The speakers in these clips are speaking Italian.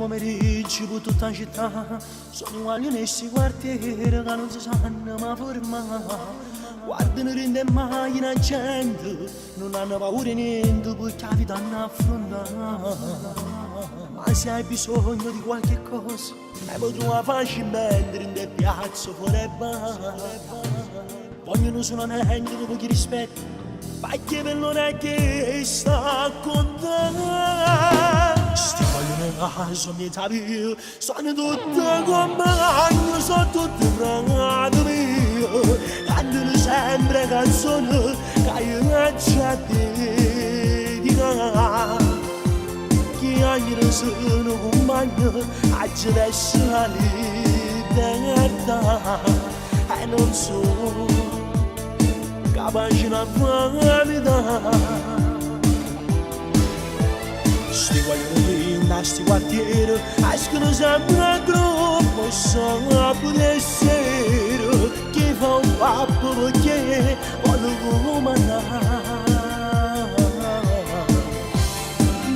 pomeriggi per tutta la città sono uguali nessi quartieri che non si sanno ma formare. Guardano rende mai la gente, non hanno paura niente perché la vita hanno affrontata. Ma se hai bisogno di qualche cosa, hai potuto trovare facilmente in te piazza fuori e vogliono solamente dopo chi rispetta, perché per non è che sta con te. Sti vogliono caso mi tavi, sono tutti compagni, sono tutti frati mio, cantano sempre canzoni che io già dedica. Chi ogni sono compagno, oggi adesso la libertà, e non so capace una vanità. Sti vogliono da sti quartieri, escono sempre a gruppo, sono a poter essere chi fa un pappo perché voglio comandare.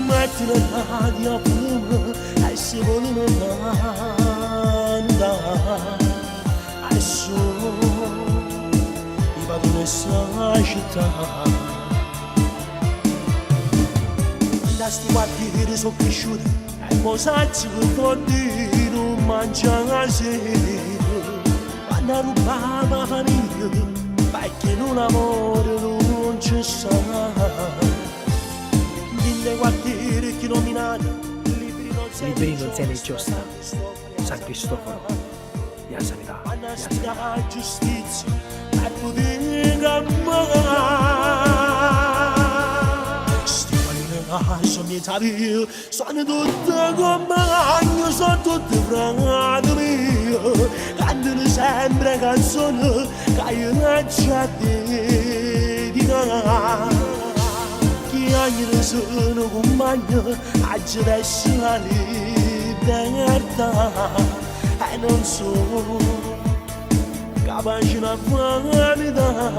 Metti la radio a fumo e si vogliono andare a solo padrone sa città. Da sti quartieri sono cresciuti e mo sacci che tutti non mangiano la sera. Vanno rubare la famiglia perché non amore non c'è sta. Dille quartieri che nominati libri non se ne giusta. San Cristoforo, la sanità, la giustizia e poter amare. Sti caso mi tavi, sono tutti compagni, sono tutti frati mio, cantano sempre canzoni che io già dedica. Chi ogni sono compagno, oggi adesso la libertà, e non so capace una vanità.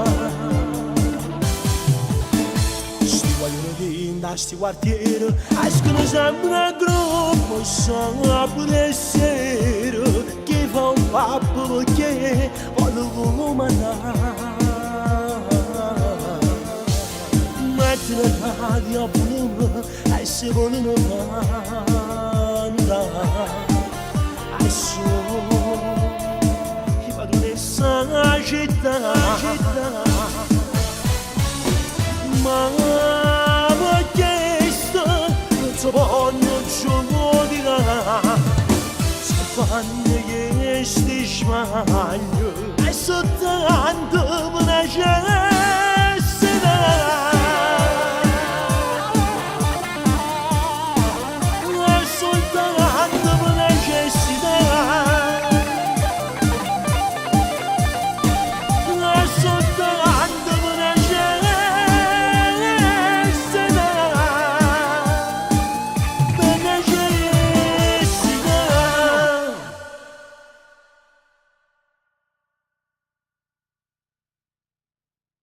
Sti vogliono che da sti quartieri escono sempre a gruppo, sono a poter essere chi fa un pappo perché voglio comandare. Metti la radio a volume e si vogliono andare a solo la città, ma perché non si può giudicare se fanno che sti sbaglio e soltanto per una gente.